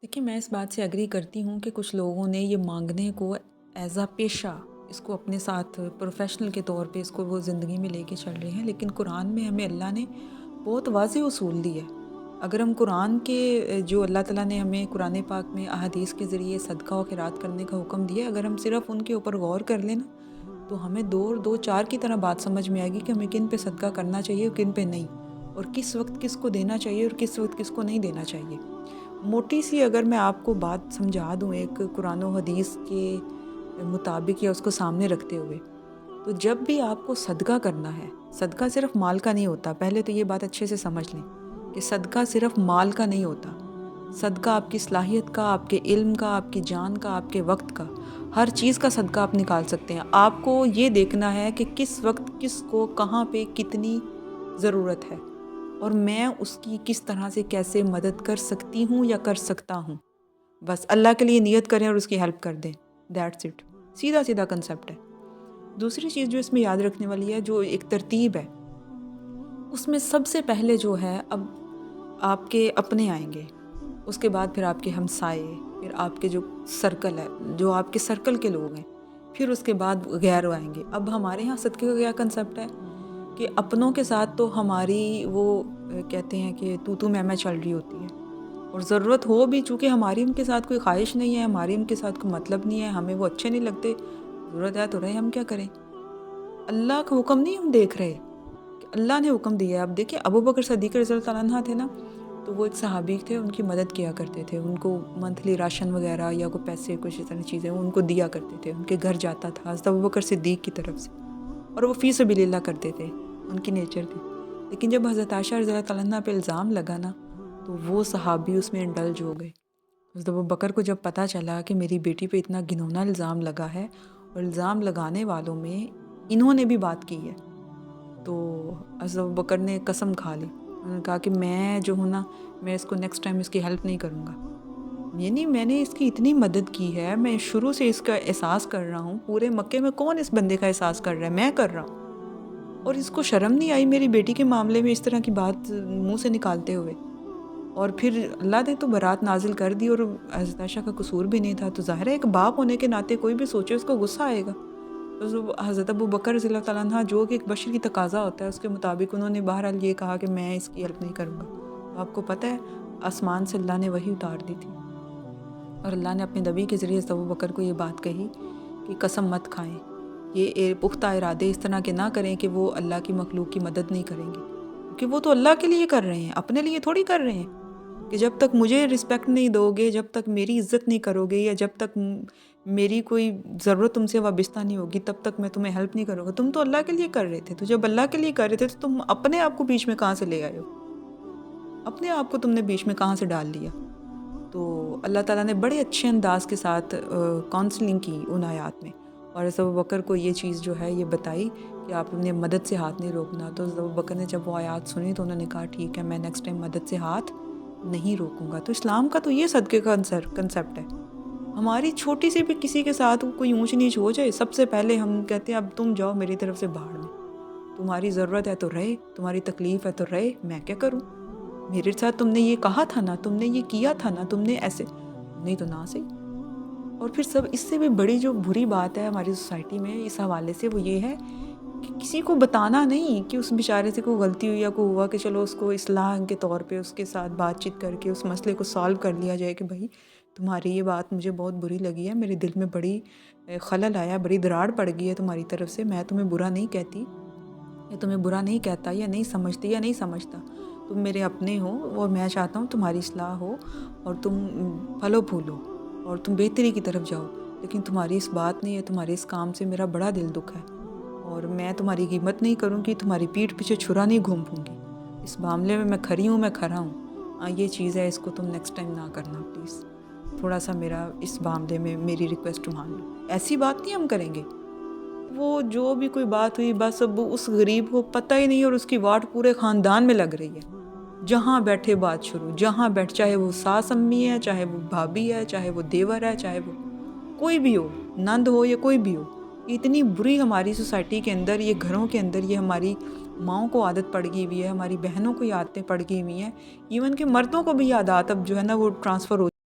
देखिए, मैं इस बात से एग्री करती हूँ कि कुछ लोगों ने ये माँगने को एज़ अ पेशा इसको अपने साथ प्रोफ़ेशनल के तौर पे इसको वो ज़िंदगी में लेके चल रहे हैं। लेकिन कुरान में हमें अल्लाह ने बहुत वाज़ेह उसूल दिए है। अगर हम कुरान के जो अल्लाह ताला ने हमें कुरान पाक में अहादीस के ज़रिए सदका और खैरात करने का हुक्म दिया है, अगर हम सिर्फ़ उनके ऊपर गौर कर लें ना, तो हमें 2 और 2 4 की तरह बात समझ में आएगी कि हमें किन पे सदका करना चाहिए और किन पे नहीं, और किस वक़्त किसको देना चाहिए और किस वक़्त किसको नहीं देना चाहिए। मोटी सी अगर मैं आपको बात समझा दूँ एक कुरान और हदीस के मुताबिक या उसको सामने रखते हुए, तो जब भी आपको सदका करना है, सदका सिर्फ़ माल का नहीं होता। पहले तो ये बात अच्छे से समझ लें कि सदका सिर्फ़ माल का नहीं होता। सदका आपकी सलाहियत का, आपके इल्म का, आपकी जान का, आपके वक़्त का, हर चीज़ का सदका आप निकाल सकते हैं। आपको ये देखना है कि किस वक़्त किसको कहाँ पे कितनी ज़रूरत है, और मैं उसकी किस तरह से कैसे मदद कर सकती हूँ या कर सकता हूँ। बस अल्लाह के लिए नियत करें और उसकी हेल्प कर दें, दैट्स इट। सीधा-सीधा कांसेप्ट है। दूसरी चीज़ जो इसमें याद रखने वाली है, जो एक तरतीब है, उसमें सबसे पहले जो है, अब आपके अपने आएँगे, उसके बाद फिर आपके हमसाए, फिर आपके जो सर्कल है, जो आपके सर्कल के लोग हैं, फिर उसके बाद गैर आएँगे। अब हमारे यहाँ सदक़े का क्या कांसेप्ट है कि अपनों के साथ तो हमारी वो कहते हैं कि तू-तू मैं-मैं चल रही होती है, और ज़रूरत हो भी, चूँकि हमारी उनके साथ कोई ख़्वाहिश नहीं है, हमारी उनके साथ कोई मतलब नहीं है, हमें वो अच्छे नहीं लगते, ज़रूरत है तो रहे, हम क्या करें? अल्लाह का हुक्म नहीं हम देख रहे कि अल्लाह ने हुक्म दिया है। अब देखिए, अबू बकर सिद्दीक़ रज़ियल्लाहु ताला अन्हा थे ना, तो वो एक सहाबी थे, उनकी मदद किया करते थे, उनको मंथली राशन वग़ैरह या कोई पैसे, कुछ इस तरह चीज़ें वो उनको दिया करते थे, उनके घर जाता था हज़रत अबू बकर सिद्दीक़ की तरफ से, और वो फ़ी सबिलिल्लाह करते थे, उनकी नेचर थी। लेकिन जब हज़रत आयशा रज़ियल्लाहु ताला अन्हा पे इल्ज़ाम लगा ना, तो वो सहाबी उसमें इंडल्ज हो गए। हज़रत अबू बकर को जब पता चला कि मेरी बेटी पे इतना घिनौना इल्ज़ाम लगा है, और इल्ज़ाम लगाने वालों में इन्होंने भी बात की है, तो हज़रत अबू बकर ने कसम खा ली। उन्होंने कहा कि मैं जो हूँ ना, मैं इसको नेक्स्ट टाइम इसकी हेल्प नहीं करूँगा। यानी मैंने इसकी इतनी मदद की है, मैं शुरू से इसका एहसास कर रहा हूँ, पूरे मक्के में कौन इस बंदे का एहसास कर रहा है? मैं कर रहा हूँ। और इसको शर्म नहीं आई मेरी बेटी के मामले में इस तरह की बात मुँह से निकालते हुए? और फिर अल्लाह ने तो बारात नाज़िल कर दी, और हज़रत आयशा का कसूर भी नहीं था, तो ज़ाहिर है एक बाप होने के नाते कोई भी सोचे उसको गुस्सा आएगा। तो जो हज़रत अबू बकर रज़ियल्लाहु ताला अन्हा, जो कि एक बशर की तकाज़ा होता है, उसके मुताबिक उन्होंने बहरहाल ये कहा कि मैं इसकी हेल्प नहीं करूँगा। तो आपको पता है, आसमान से अल्लाह ने वही उतार दी थी, और अल्लाह ने अपने नबी के ज़रिए हज़रत अबू बकर को ये बात कही कि कसम मत खाएँ। ये पुख्ता इरादे इस तरह के ना करें कि वो अल्लाह की मखलूक की मदद नहीं करेंगे, क्योंकि वो तो अल्लाह के लिए कर रहे हैं, अपने लिए थोड़ी कर रहे हैं। कि जब तक मुझे रिस्पेक्ट नहीं दोगे, जब तक मेरी इज़्ज़त नहीं करोगे, या जब तक मेरी कोई ज़रूरत तुमसे वाबिस्ता नहीं होगी, तब तक मैं तुम्हें हेल्प नहीं करूँगा। तुम तो अल्लाह के लिए कर रहे थे, तो जब अल्लाह के लिए कर रहे थे, तो तुम अपने आप को बीच में कहाँ से ले आए हो? अपने आप को तुमने बीच में कहाँ से डाल लिया? तो अल्लाह ताला ने बड़े अच्छे अंदाज़ के साथ काउंसलिंग की उन आयात में, और हज़रत अबू बकर को ये चीज़ जो है ये बताई कि आप अपने मदद से हाथ नहीं रोकना। तो हज़रत अबू बकर ने जब वो आयात सुनी, तो उन्होंने कहा ठीक है, मैं नेक्स्ट टाइम मदद से हाथ नहीं रोकूँगा। तो इस्लाम का तो ये सदक़े का कंसेप्ट है। हमारी छोटी सी भी किसी के साथ कोई ऊँच-नीच हो जाए, सबसे पहले हम कहते हैं अब तुम जाओ मेरी तरफ से भाड़ में। तुम्हारी ज़रूरत है तो रहे, तुम्हारी तकलीफ़ है तो रहे, मैं क्या करूँ? मेरे साथ तुमने ये कहा था ना, तुमने ये किया था ना, तुमने ऐसे, नहीं तो ना सही। और फिर सब इससे भी बड़ी जो बुरी बात है हमारी सोसाइटी में इस हवाले से, वो ये है कि किसी को बताना नहीं कि उस बेचारे से कोई गलती हुई या कोई हुआ, कि चलो उसको इस्लाह के तौर पे उसके साथ बातचीत करके उस मसले को सॉल्व कर लिया जाए कि भाई तुम्हारी ये बात मुझे बहुत बुरी लगी है, मेरे दिल में बड़ी खलल आया, बड़ी दरार पड़ गई है तुम्हारी तरफ से, मैं तुम्हें बुरा नहीं कहती या तुम्हें बुरा नहीं कहता या नहीं समझती या नहीं समझता, तुम मेरे अपने हो, और मैं चाहता हूँ तुम्हारी इस्लाह हो, और तुम फलो फूलो, और तुम बेहतरी की तरफ जाओ। लेकिन तुम्हारी इस बात ने या तुम्हारे इस काम से मेरा बड़ा दिल दुख है, और मैं तुम्हारी कीमत नहीं करूँगी, तुम्हारी पीठ पीछे छुरा नहीं घूमूँगी। इस मामले में मैं खरी हूँ, मैं खरा हूँ। ये चीज़ है, इसको तुम नेक्स्ट टाइम ना करना प्लीज़। थोड़ा सा मेरा इस मामले में मेरी रिक्वेस्ट मान लो। ऐसी बात नहीं हम करेंगे। वो जो भी कोई बात हुई, बस अब उस गरीब को पता ही नहीं, और उसकी वाट पूरे ख़ानदान में लग रही है। जहाँ बैठे बात शुरू, जहाँ बैठ, चाहे वो सास अम्मी है, चाहे वो भाभी है, चाहे वो देवर है, चाहे वो कोई भी हो, नंद हो या कोई भी हो। इतनी बुरी हमारी सोसाइटी के अंदर, ये घरों के अंदर, ये हमारी माँओं को आदत पड़ गई हुई है, हमारी बहनों को ये आदतें पड़ गई हुई हैं, इवन कि मर्दों को भी ये आदत अब जो है ना वो ट्रांसफ़र हो